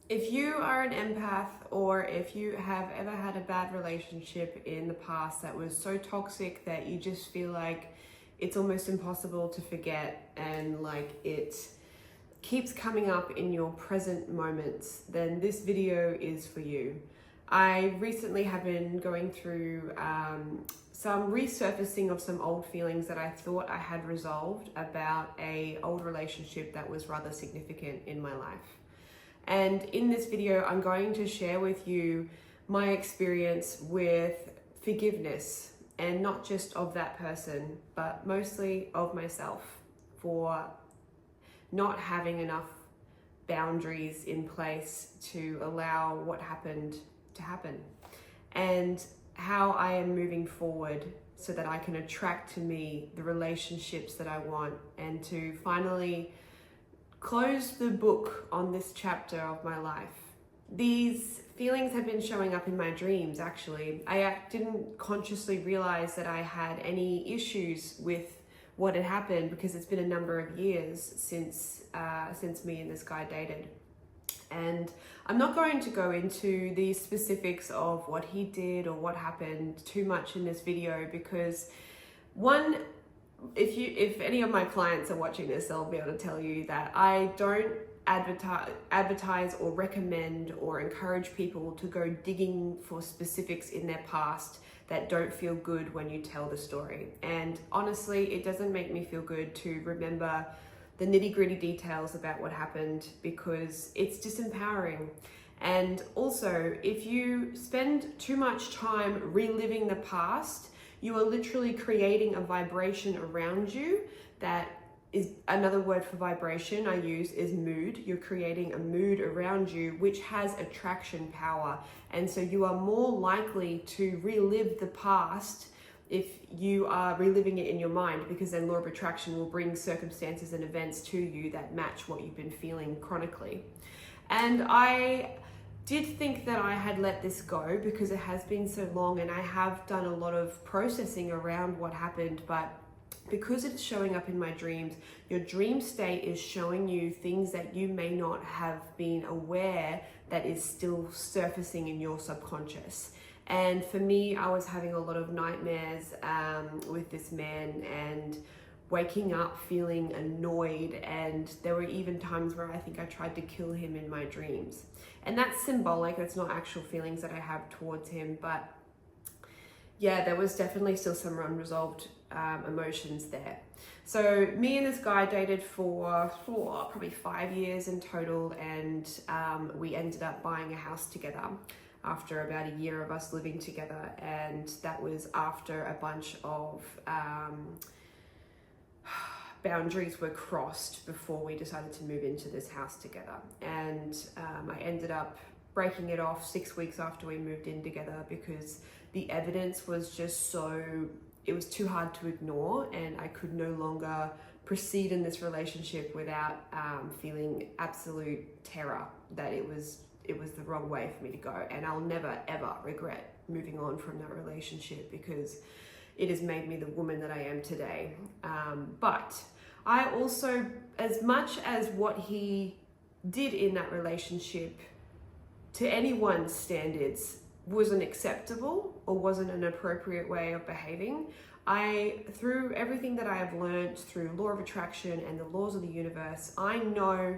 If you are an empath, or if you have ever had a bad relationship in the past that was so toxic that you just feel like it's almost impossible to forget, and like it keeps coming up in your present moments, then this video is for you. I recently have been going through some resurfacing of some old feelings that I thought I had resolved about an old relationship that was rather significant in my life. And in this video, I'm going to share with you my experience with forgiveness, and not just of that person, but mostly of myself for not having enough boundaries in place to allow what happened to happen, and how I am moving forward so that I can attract to me the relationships that I want, and to finally close the book on this chapter of my life. These feelings have been showing up in my dreams, actually. I didn't consciously realize that I had any issues with what had happened, because it's been a number of years since me and this guy dated. And I'm not going to go into the specifics of what he did or what happened too much in this video, because one, if any of my clients are watching this, they'll be able to tell you that I don't advertise or recommend or encourage people to go digging for specifics in their past that don't feel good when you tell the story. And honestly, it doesn't make me feel good to remember the nitty-gritty details about what happened, because it's disempowering. And also, if you spend too much time reliving the past, you are literally creating a vibration around you that is, another word for vibration I use is mood. You're creating a mood around you which has attraction power. And so you are more likely to relive the past if you are reliving it in your mind, because then law of attraction will bring circumstances and events to you that match what you've been feeling chronically. And I did think that I had let this go because it has been so long, and I have done a lot of processing around what happened, but because it's showing up in my dreams, your dream state is showing you things that you may not have been aware that is still surfacing in your subconscious. And for me, I was having a lot of nightmares with this man, and waking up feeling annoyed, and there were even times where I think I tried to kill him in my dreams. And that's symbolic, that's not actual feelings that I have towards him, but yeah, there was definitely still some unresolved emotions there. So me and this guy dated for probably 5 years in total, and we ended up buying a house together after about a year of us living together. And that was after a bunch of boundaries were crossed before we decided to move into this house together. And I ended up breaking it off 6 weeks after we moved in together, because the evidence was just it was too hard to ignore, and I could no longer proceed in this relationship without feeling absolute terror that it was the wrong way for me to go. And I'll never ever regret moving on from that relationship, because it has made me the woman that I am today. But I also, as much as what he did in that relationship to anyone's standards wasn't acceptable or wasn't an appropriate way of behaving, through everything that I have learned through law of attraction and the laws of the universe, I know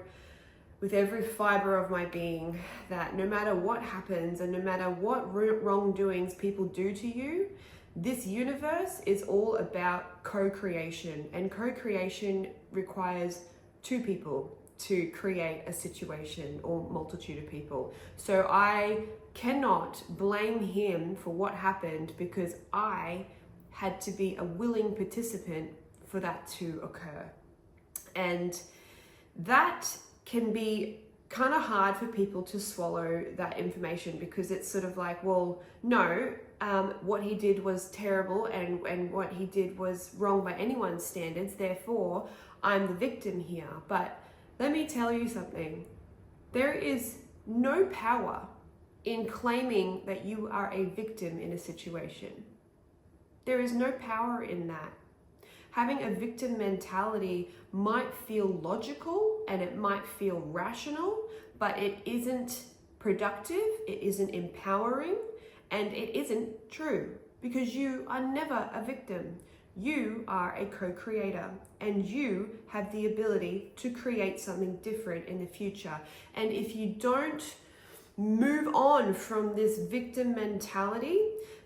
with every fiber of my being that no matter what happens and no matter what wrongdoings people do to you, this universe is all about co-creation, and co-creation requires two people to create a situation, or multitude of people. So I cannot blame him for what happened, because I had to be a willing participant for that to occur. And that can be kind of hard for people to swallow, that information, because it's sort of like, well, no, what he did was terrible, and what he did was wrong by anyone's standards, therefore I'm the victim here. But let me tell you something. There is no power in claiming that you are a victim in a situation. There is no power in that. Having a victim mentality might feel logical and it might feel rational, but it isn't productive, it isn't empowering, and it isn't true, because you are never a victim. You are a co-creator, and you have the ability to create something different in the future. And if you don't move on from this victim mentality,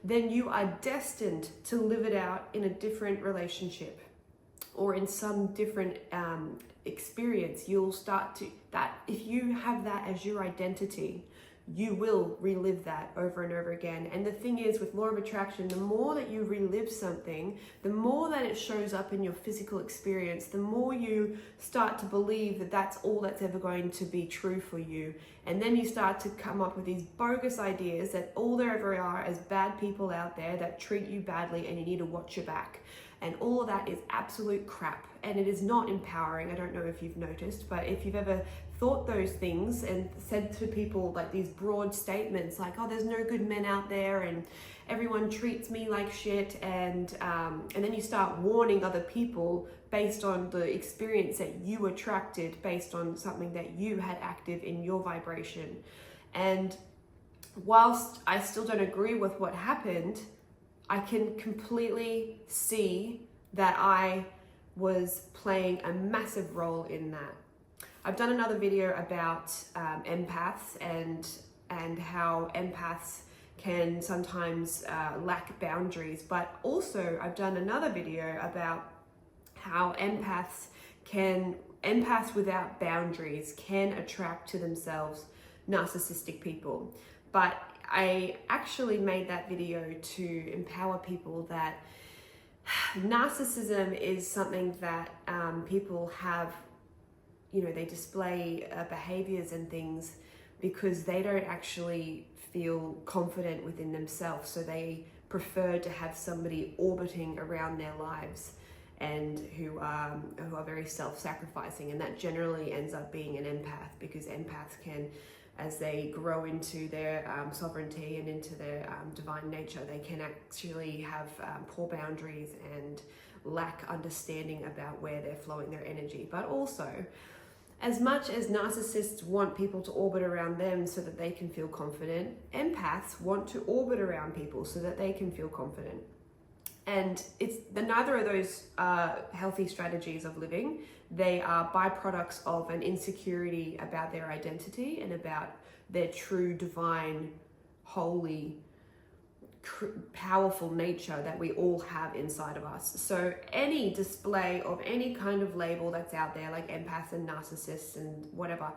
then you are destined to live it out in a different relationship or in some different experience. You'll start to, that if you have that as your identity, you will relive that over and over again. And the thing is, with law of attraction, the more that you relive something, the more that it shows up in your physical experience, the more you start to believe that that's all that's ever going to be true for you. And then you start to come up with these bogus ideas that all there ever are is bad people out there that treat you badly and you need to watch your back. And all of that is absolute crap, and it is not empowering. I don't know if you've noticed, but if you've ever thought those things and said to people like these broad statements like, oh, there's no good men out there and everyone treats me like shit, and then you start warning other people based on the experience that you attracted, based on something that you had active in your vibration. And whilst I still don't agree with what happened, I can completely see that I was playing a massive role in that. I've done another video about empaths and how empaths can sometimes lack boundaries, but also I've done another video about how empaths without boundaries can attract to themselves narcissistic people. But I actually made that video to empower people that narcissism is something that people have, you know, they display behaviors and things because they don't actually feel confident within themselves. So they prefer to have somebody orbiting around their lives and who are very self-sacrificing. And that generally ends up being an empath, because empaths can, as they grow into their sovereignty and into their divine nature, they can actually have poor boundaries and lack understanding about where they're flowing their energy. But also, as much as narcissists want people to orbit around them so that they can feel confident, empaths want to orbit around people so that they can feel confident. And neither of those healthy strategies of living. They are byproducts of an insecurity about their identity and about their true, divine, holy, powerful nature that we all have inside of us. So any display of any kind of label that's out there, like empaths and narcissists and whatever,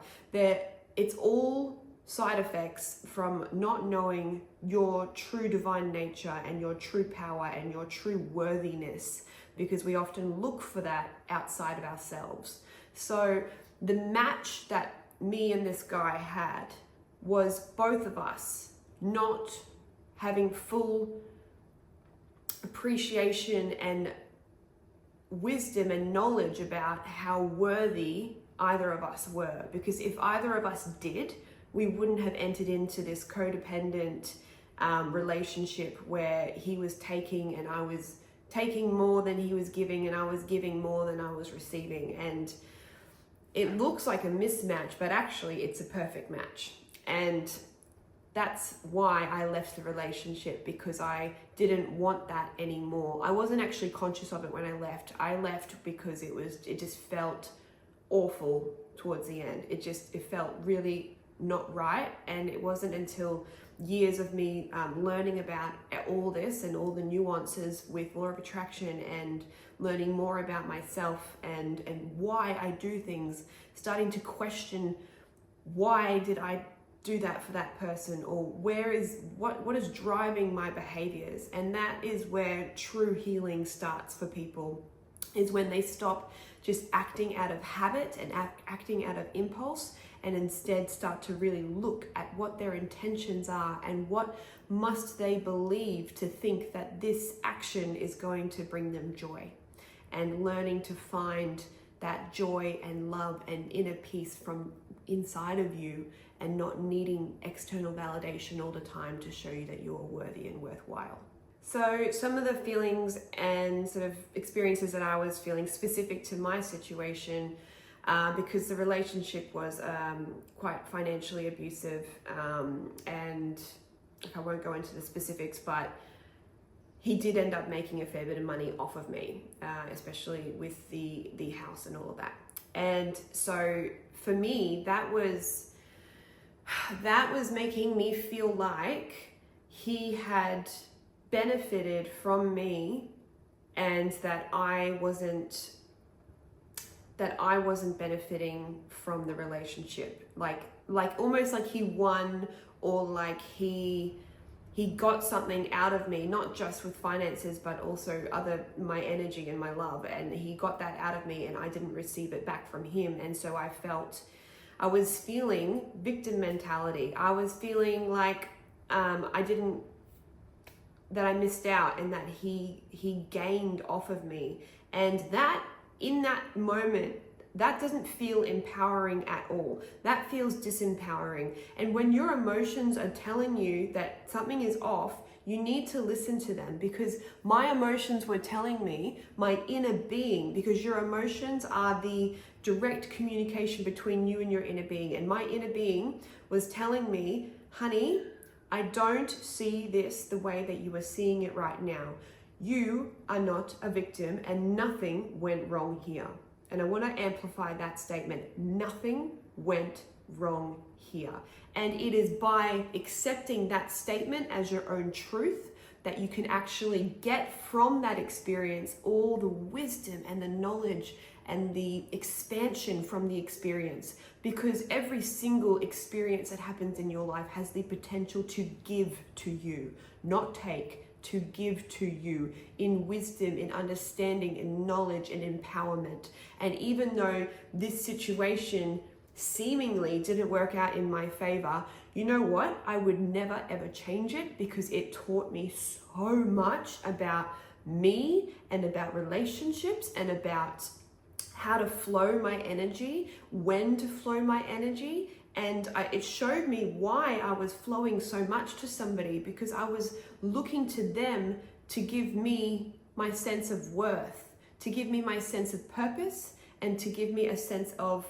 it's all side effects from not knowing your true divine nature and your true power and your true worthiness, because we often look for that outside of ourselves. So the match that me and this guy had was both of us not having full appreciation and wisdom and knowledge about how worthy either of us were. Because if either of us did, we wouldn't have entered into this codependent relationship where he was taking and I was taking more than he was giving, and I was giving more than I was receiving. And it looks like a mismatch, but actually it's a perfect match. And that's why I left the relationship, because I didn't want that anymore. I wasn't actually conscious of it when I left. I left because it just felt awful towards the end. It felt really not right. And it wasn't until years of me learning about all this and all the nuances with law of attraction and learning more about myself and why I do things, starting to question, why did I do that for that person, or what is driving my behaviors? And that is where true healing starts for people, is when they stop just acting out of habit and acting out of impulse, and instead start to really look at what their intentions are and what must they believe to think that this action is going to bring them joy, and learning to find that joy and love and inner peace from inside of you, and not needing external validation all the time to show you that you're worthy and worthwhile. So some of the feelings and sort of experiences that I was feeling specific to my situation because the relationship was quite financially abusive, and I won't go into the specifics, but he did end up making a fair bit of money off of me, especially with the house and all of that. And so for me, that was making me feel like he had benefited from me, and that I wasn't benefiting from the relationship. Like almost like he won, or like he got something out of me, not just with finances, but also my energy and my love. And he got that out of me, and I didn't receive it back from him. And so I was feeling victim mentality. I was feeling like that I missed out, and that he gained off of me. And that, in that moment, that doesn't feel empowering at all. That feels disempowering. And when your emotions are telling you that something is off, you need to listen to them, because my emotions were telling me, my inner being, because your emotions are the direct communication between you and your inner being. And my inner being was telling me, honey, I don't see this the way that you are seeing it right now. You are not a victim, and nothing went wrong here. And I want to amplify that statement. Nothing went wrong here. And it is by accepting that statement as your own truth that you can actually get from that experience all the wisdom and the knowledge and the expansion from the experience. Because every single experience that happens in your life has the potential to give to you, not take, to give to you in wisdom, in understanding, in knowledge, and empowerment. And even though this situation seemingly didn't work out in my favor, you know what? I would never ever change it, because it taught me so much about me and about relationships and about how to flow my energy, when to flow my energy. And it showed me why I was flowing so much to somebody, because I was looking to them to give me my sense of worth, to give me my sense of purpose, and to give me a sense of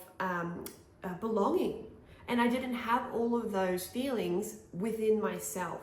belonging. And I didn't have all of those feelings within myself.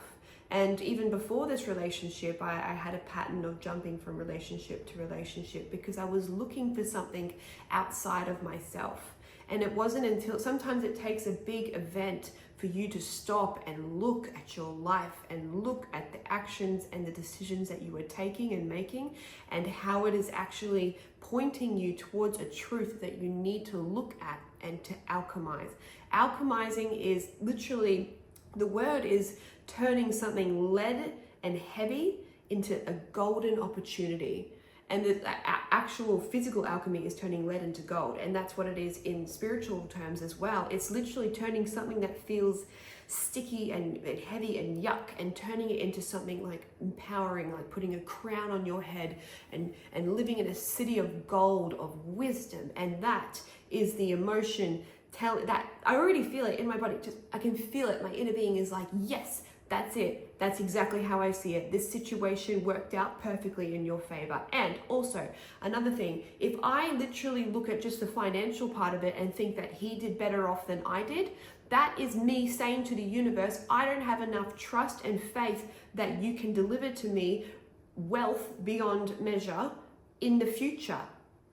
And even before this relationship, I had a pattern of jumping from relationship to relationship, because I was looking for something outside of myself. And it wasn't until, sometimes it takes a big event for you to stop and look at your life and look at the actions and the decisions that you are taking and making, and how it is actually pointing you towards a truth that you need to look at and to alchemize. Alchemizing is literally, the word is turning something lead and heavy into a golden opportunity. And the actual physical alchemy is turning lead into gold. And that's what it is in spiritual terms as well. It's literally turning something that feels sticky and heavy and yuck, and turning it into something like empowering, like putting a crown on your head and living in a city of gold, of wisdom. And that is the emotion that I already feel it in my body. I can feel it. My inner being is like, yes, that's it. That's exactly how I see it. This situation worked out perfectly in your favor. And also, another thing, if I literally look at just the financial part of it and think that he did better off than I did, that is me saying to the universe, I don't have enough trust and faith that you can deliver to me wealth beyond measure in the future.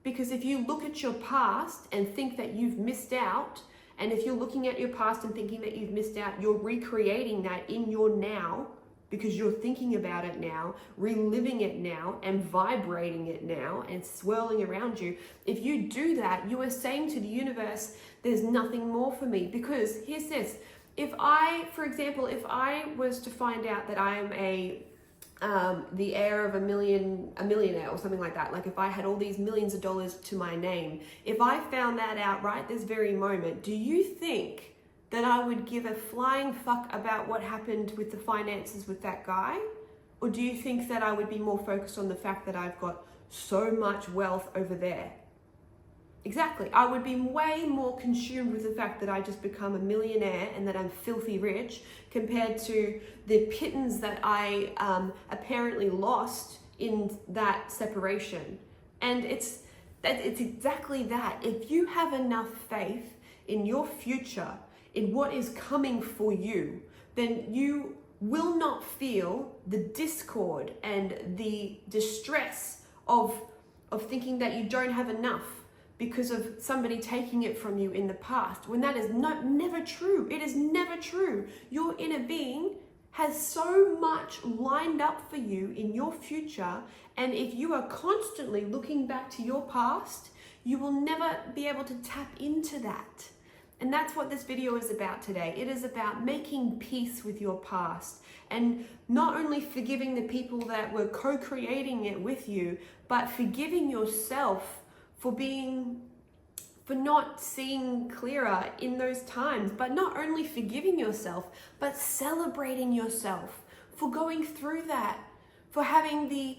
Because if you look at your past and think that you've missed out, and if you're looking at your past and thinking that you've missed out, you're recreating that in your now, because you're thinking about it now, reliving it now, and vibrating it now, and swirling around you. If you do that, you are saying to the universe, there's nothing more for me. Because here's this, if I, for example, if I was to find out that I am the heir of a millionaire or something like that, like if I had all these millions of dollars to my name, if I found that out right this very moment, do you think that I would give a flying fuck about what happened with the finances with that guy? Or do you think that I would be more focused on the fact that I've got so much wealth over there? Exactly. I would be way more consumed with the fact that I just become a millionaire and that I'm filthy rich, compared to the pittance that I apparently lost in that separation. And it's It's exactly that. If you have enough faith in your future, in what is coming for you, then you will not feel the discord and the distress of thinking that you don't have enough because of somebody taking it from you in the past, when that is never true. It is never true. Your inner being has so much lined up for you in your future, and if you are constantly looking back to your past, you will never be able to tap into that. And that's what this video is about today. It is about making peace with your past, and not only forgiving the people that were co-creating it with you, but forgiving yourself for not seeing clearer in those times. But not only forgiving yourself, but celebrating yourself for going through that, for having the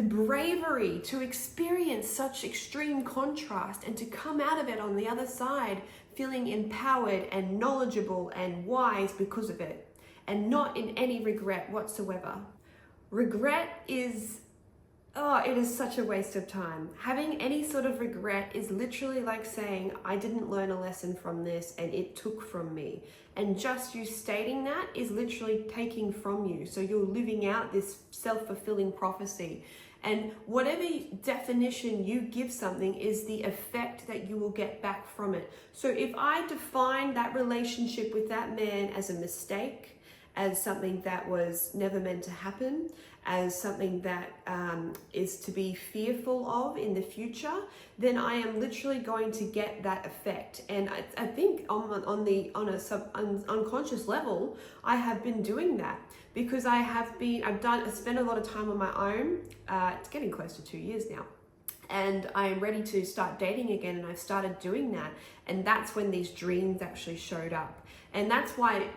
bravery to experience such extreme contrast and to come out of it on the other side feeling empowered and knowledgeable and wise because of it, and not in any regret whatsoever. Regret is, it is such a waste of time. Having any sort of regret is literally like saying, I didn't learn a lesson from this and it took from me. And just you stating that is literally taking from you. So you're living out this self-fulfilling prophecy. And whatever definition you give something is the effect that you will get back from it. So if I define that relationship with that man as a mistake, as something that was never meant to happen, as something that is to be fearful of in the future, then I am literally going to get that effect. And I think on an unconscious level, I have been doing that, because I spent a lot of time on my own. It's getting close to 2 years now. And I am ready to start dating again, and I've started doing that. And that's when these dreams actually showed up. And that's why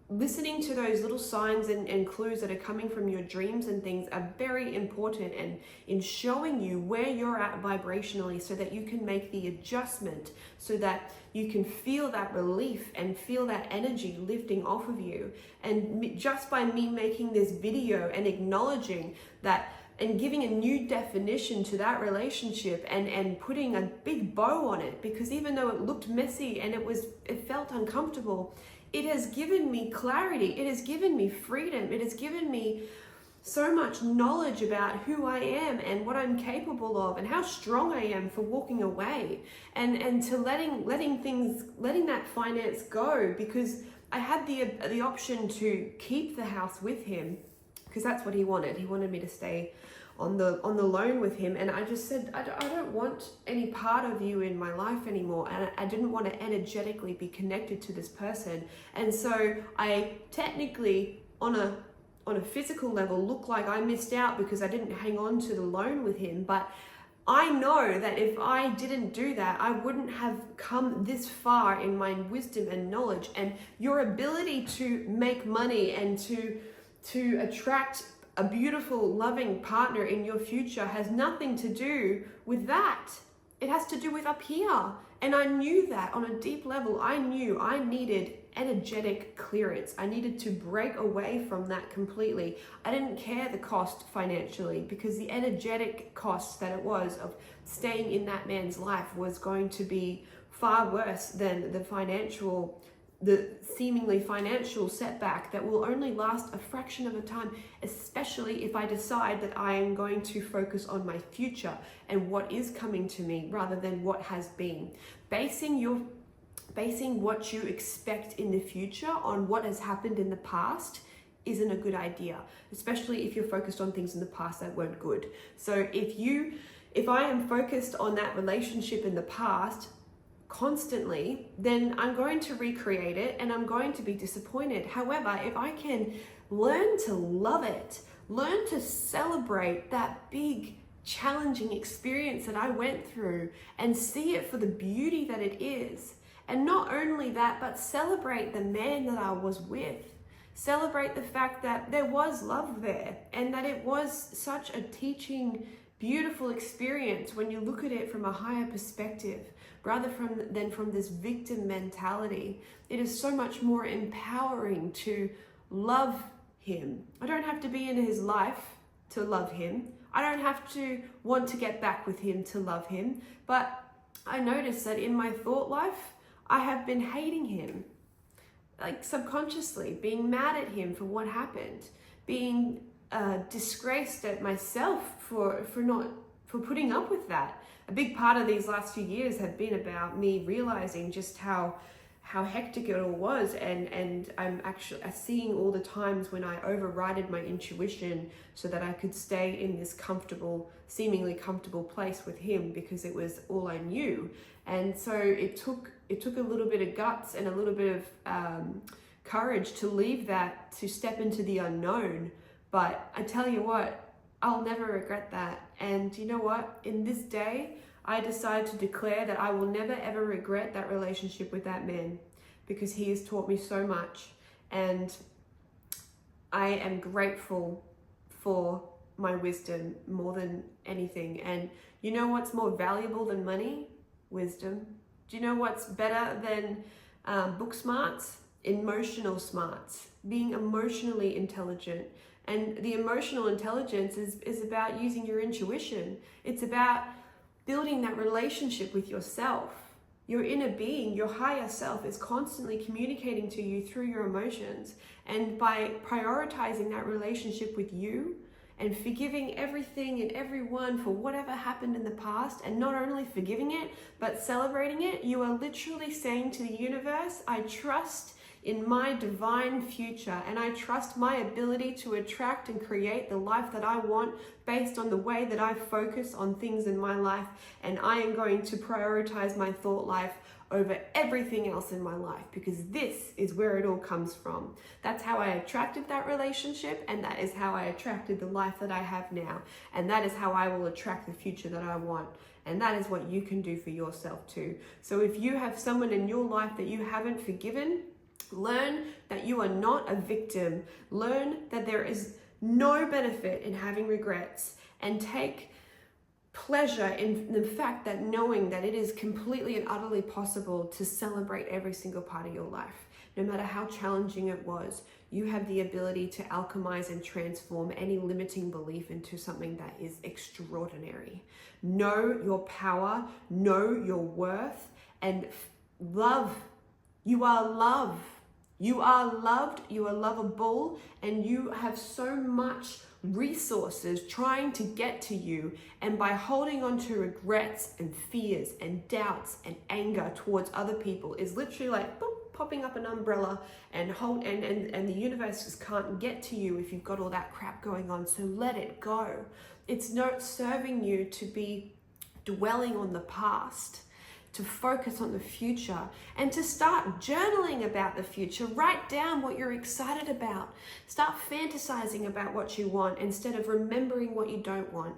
listening to those little signs and clues that are coming from your dreams and things are very important, and in showing you where you're at vibrationally, so that you can make the adjustment, so that you can feel that relief and feel that energy lifting off of you. And just by me making this video and acknowledging that and giving a new definition to that relationship, and putting a big bow on it, because even though it looked messy and it felt uncomfortable, it has given me clarity. It has given me freedom. It has given me so much knowledge about who I am and what I'm capable of, and how strong I am for walking away, and to letting that finance go, because I had the option to keep the house with him, because that's what he wanted. He wanted me to stay on the loan with him, and I just said, I don't want any part of you in my life anymore, and I didn't want to energetically be connected to this person. And so I technically, on a physical level, look like I missed out because I didn't hang on to the loan with him. But I know that if I didn't do that, I wouldn't have come this far in my wisdom and knowledge. And your ability to make money and to attract a beautiful, loving partner in your future has nothing to do with that. It has to do with up here. And I knew that on a deep level. I knew I needed energetic clearance. I needed to break away from that completely. I didn't care the cost financially, because the energetic cost that it was of staying in that man's life was going to be far worse than the seemingly financial setback that will only last a fraction of a time, especially if I decide that I am going to focus on my future and what is coming to me rather than what has been. Basing what you expect in the future on what has happened in the past isn't a good idea, especially if you're focused on things in the past that weren't good. So if I am focused on that relationship in the past constantly, then I'm going to recreate it and I'm going to be disappointed. However, if I can learn to love it, learn to celebrate that big challenging experience that I went through and see it for the beauty that it is, and not only that, but celebrate the man that I was with, celebrate the fact that there was love there, and that it was such a teaching, beautiful experience when you look at it from a higher perspective, rather than from this victim mentality. It is so much more empowering to love him. I don't have to be in his life to love him. I don't have to want to get back with him to love him. But I noticed that in my thought life, I have been hating him, like subconsciously, being mad at him for what happened, being disgraced at myself for putting up with that. A big part of these last few years have been about me realizing just how hectic it all was, and I'm actually seeing all the times when I overrided my intuition so that I could stay in this seemingly comfortable place with him because it was all I knew. And so it took a little bit of guts and a little bit of courage to leave that, to step into the unknown. But I tell you what, I'll never regret that. And you know what? In this day, I decided to declare that I will never ever regret that relationship with that man, because he has taught me so much. And I am grateful for my wisdom more than anything. And you know what's more valuable than money? Wisdom. Do you know what's better than book smarts? Emotional smarts. Being emotionally intelligent. And the emotional intelligence is about using your intuition. It's about building that relationship with yourself. Your inner being, your higher self, is constantly communicating to you through your emotions. And by prioritizing that relationship with you and forgiving everything and everyone for whatever happened in the past, and not only forgiving it, but celebrating it, you are literally saying to the universe, I trust in my divine future, and I trust my ability to attract and create the life that I want based on the way that I focus on things in my life, and I am going to prioritize my thought life over everything else in my life, because this is where it all comes from. That's how I attracted that relationship, and that is how I attracted the life that I have now, and that is how I will attract the future that I want. And that is what you can do for yourself too. So if you have someone in your life that you haven't forgiven, learn that you are not a victim. Learn that there is no benefit in having regrets, and take pleasure in the fact that knowing that it is completely and utterly possible to celebrate every single part of your life. No matter how challenging it was, you have the ability to alchemize and transform any limiting belief into something that is extraordinary. Know your power, know your worth, and love. You are love. You are loved, you are lovable, and you have so much resources trying to get to you. And by holding on to regrets and fears and doubts and anger towards other people is literally like boop, popping up an umbrella, and the universe just can't get to you if you've got all that crap going on. So let it go. It's not serving you to be dwelling on the past, to focus on the future, and to start journaling about the future. Write down what you're excited about. Start fantasizing about what you want instead of remembering what you don't want.